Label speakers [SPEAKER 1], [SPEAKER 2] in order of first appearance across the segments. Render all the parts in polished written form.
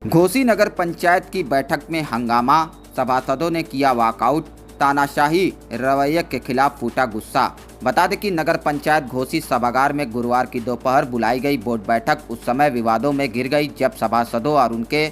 [SPEAKER 1] घोसी नगर पंचायत की बैठक में हंगामा, सभासदों ने किया वॉकआउट, तानाशाही रवैये के खिलाफ फूटा गुस्सा। बता दें कि नगर पंचायत घोसी सभागार में गुरुवार की दोपहर बुलाई गई बोर्ड बैठक उस समय विवादों में घिर गई जब सभासदों और उनके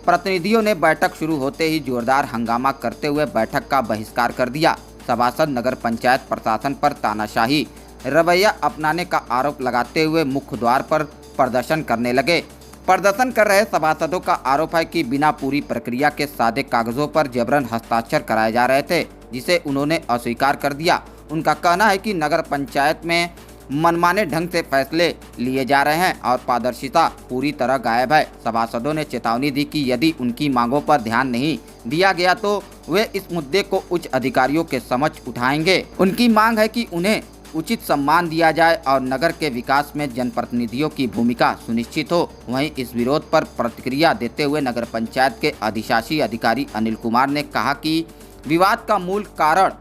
[SPEAKER 1] प्रतिनिधियों ने बैठक शुरू होते ही जोरदार हंगामा करते हुए बैठक का बहिष्कार कर दिया। सभासद नगर पंचायत प्रशासन पर तानाशाही रवैया अपनाने का आरोप लगाते हुए मुख्य द्वार पर प्रदर्शन करने लगे। प्रदर्शन कर रहे सभासदों का आरोप है कि बिना पूरी प्रक्रिया के सादे कागजों पर जबरन हस्ताक्षर कराए जा रहे थे, जिसे उन्होंने अस्वीकार कर दिया। उनका कहना है कि नगर पंचायत में मनमाने ढंग से फैसले लिए जा रहे हैं और पारदर्शिता पूरी तरह गायब है। सभासदों ने चेतावनी दी कि यदि उनकी मांगों पर ध्यान नहीं दिया गया तो वे इस मुद्दे को उच्च अधिकारियों के समक्ष उठाएंगे। उनकी मांग है कि उन्हें उचित सम्मान दिया जाए और नगर के विकास में जनप्रतिनिधियों की भूमिका सुनिश्चित हो। वहीं इस विरोध पर प्रतिक्रिया देते हुए नगर पंचायत के अधिशासी अधिकारी अनिल कुमार ने कहा कि विवाद का मूल कारण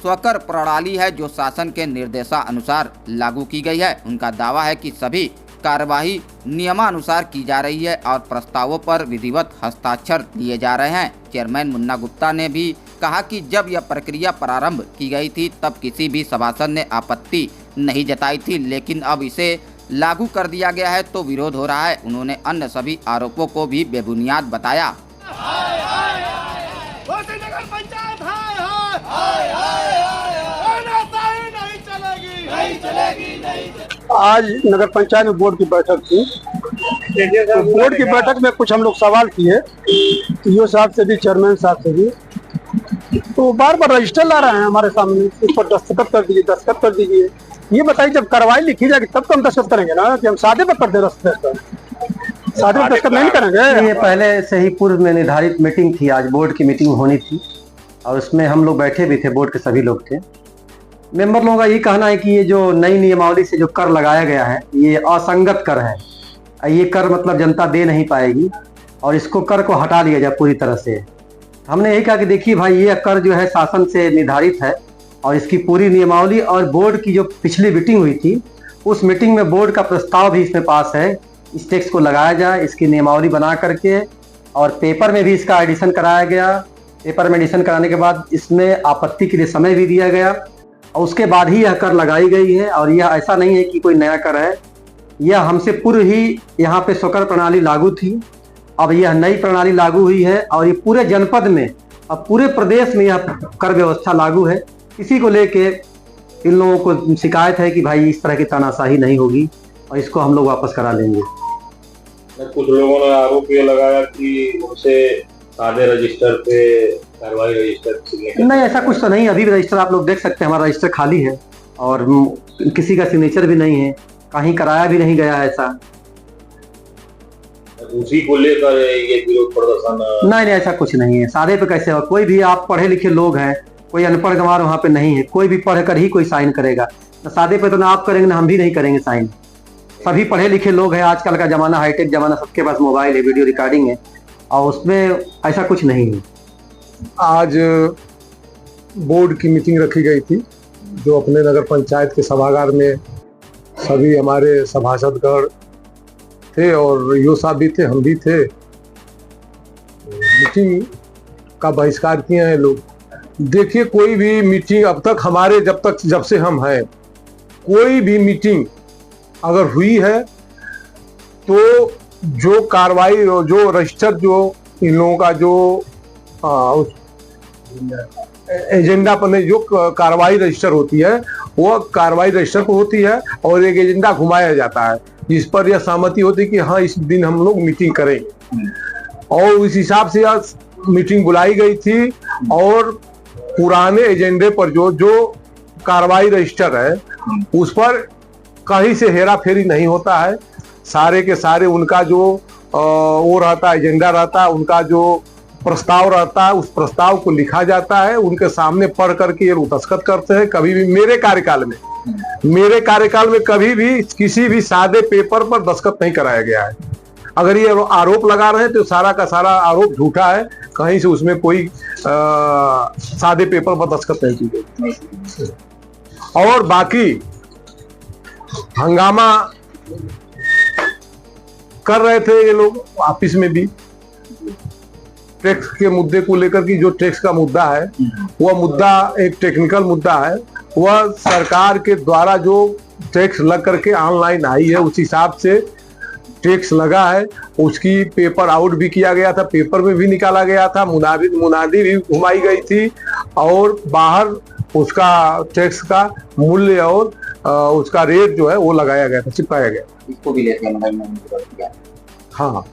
[SPEAKER 1] स्वकर प्रणाली है जो शासन के निर्देशानुसार लागू की गई है। उनका दावा है कि सभी कार्यवाही नियमानुसार की जा रही है और प्रस्तावों पर विधिवत हस्ताक्षर लिए जा रहे हैं। चेयरमैन मुन्ना गुप्ता ने भी कहा कि जब यह प्रक्रिया प्रारंभ की गई थी तब किसी भी सभासद ने आपत्ति नहीं जताई थी, लेकिन अब इसे लागू कर दिया गया है तो विरोध हो रहा है। उन्होंने अन्य सभी आरोपों को भी बेबुनियाद बताया।
[SPEAKER 2] आज नगर पंचायत में बोर्ड की बैठक थी, तो बोर्ड की बैठक में कुछ हम लोग सवाल किए ईओ साहब से भी, चेयरमैन साहब से भी। तो बार बार रजिस्टर ला रहे हैं हमारे सामने, उस पर दस्तखत कर दीजिए, दस्तखत कर दीजिए। ये बताइए जब कार्रवाई लिखी जाएगी तब तो हम दस्तखत करेंगे ना, कि हम सादे पर कर दे दस्तखत, सादे पर दस्तखत नहीं करेंगे।
[SPEAKER 3] ये पहले से ही पूर्व में निर्धारित मीटिंग थी, आज बोर्ड की मीटिंग होनी थी और उसमें हम लोग बैठे भी थे, बोर्ड के सभी लोग थे। मेंबर लोगों का ये कहना है कि ये जो नई नियमावली से जो कर लगाया गया है ये असंगत कर है, ये कर मतलब जनता दे नहीं पाएगी और इसको कर को हटा दिया जाए पूरी तरह से। हमने यही कहा कि देखिए भाई, ये कर जो है शासन से निर्धारित है और इसकी पूरी नियमावली और बोर्ड की जो पिछली मीटिंग हुई थी उस मीटिंग में बोर्ड का प्रस्ताव भी इसमें पास है। इस टेक्स्ट को लगाया जाए, इसकी नियमावली बना करके, और पेपर में भी इसका एडिशन कराया गया। पेपर में एडिशन कराने के बाद इसमें आपत्ति के लिए समय भी दिया गया और उसके बाद ही यह कर लगाई गई है। और यह ऐसा नहीं है कि कोई नया कर है, यह हमसे पूर्व ही यहाँ पे स्वकर प्रणाली लागू थी, अब यह नई प्रणाली लागू हुई है और ये पूरे जनपद में, अब पूरे प्रदेश में यह कर व्यवस्था लागू है। इसी को लेके इन लोगों को शिकायत है कि भाई इस तरह की तानाशाही नहीं होगी और इसको हम लोग वापस करा लेंगे।
[SPEAKER 4] कुछ लोगों ने आरोप ये लगाया कि उनसे सादे रजिस्टर पे कार्रवाई रजिस्टर
[SPEAKER 3] नहीं, ऐसा कुछ तो नहीं। अभी भी रजिस्टर आप लोग देख सकते हैं, हमारा रजिस्टर खाली है और किसी का सिग्नेचर भी नहीं है, कहीं कराया भी नहीं गया है ऐसा।
[SPEAKER 4] उसी को लेकर ये विरोध प्रदर्शन?
[SPEAKER 3] नहीं, ऐसा कुछ नहीं है। सादे पे कैसे हो? कोई भी, आप पढ़े लिखे लोग हैं, कोई अनपढ़ गंवार वहाँ पे नहीं है, कोई भी पढ़ कर ही कोई साइन करेगा। तो सादे पे तो ना आप करेंगे ना हम भी नहीं करेंगे साइन। सभी पढ़े लिखे लोग हैं, आजकल का जमाना हाईटेक जमाना, सबके पास मोबाइल है, वीडियो रिकॉर्डिंग है और उसमें ऐसा कुछ नहीं है।
[SPEAKER 2] आज बोर्ड की मीटिंग रखी गई थी जो अपने नगर पंचायत के सभागार में सभी हमारे सभासदगण थे और ईओ साहब भी थे, हम भी थे। मीटिंग का बहिष्कार किए हैं लोग। देखिए, कोई भी मीटिंग अब तक हमारे जब से हम हैं, कोई भी मीटिंग अगर हुई है तो जो कार्रवाई, जो रजिस्टर, जो इन लोगों का जो एजेंडा पर जो कार्रवाई रजिस्टर होती है वो कार्रवाई रजिस्टर पर होती है और एक एजेंडा घुमाया जाता है जिस पर यह सहमति होती है कि हाँ इस दिन हम लोग मीटिंग करेंगे और उस हिसाब से यह मीटिंग बुलाई गई थी। और पुराने एजेंडे पर जो कार्रवाई रजिस्टर है उस पर कहीं से हेरा फेरी नहीं होता है। सारे के सारे उनका जो वो रहता है, एजेंडा रहता है, उनका जो प्रस्ताव रहता है उस प्रस्ताव को लिखा जाता है, उनके सामने पढ़ करके ये दस्तखत करते हैं। कभी भी मेरे कार्यकाल में कभी भी किसी भी सादे पेपर पर दस्तखत नहीं कराया गया है। अगर ये आरोप लगा रहे हैं तो सारा का सारा आरोप झूठा है, कहीं से उसमें कोई सादे पेपर पर दस्तखत नहीं की गई। और बाकी हंगामा कर रहे थे ये लोग ऑफिस में भी, टैक्स के मुद्दे को लेकर की जो टैक्स का मुद्दा है वह मुद्दा एक टेक्निकल मुद्दा है। वह सरकार के द्वारा जो टैक्स लग करके ऑनलाइन आई है उस हिसाब से टैक्स लगा है। उसकी पेपर आउट भी किया गया था, पेपर में भी निकाला गया था, मुनादी भी घुमाई गई थी और बाहर उसका टैक्स का मूल्य और उसका रेट जो है वो लगाया गया था, चिपकाया गया।
[SPEAKER 1] इसको भी लेकर
[SPEAKER 2] हाँ।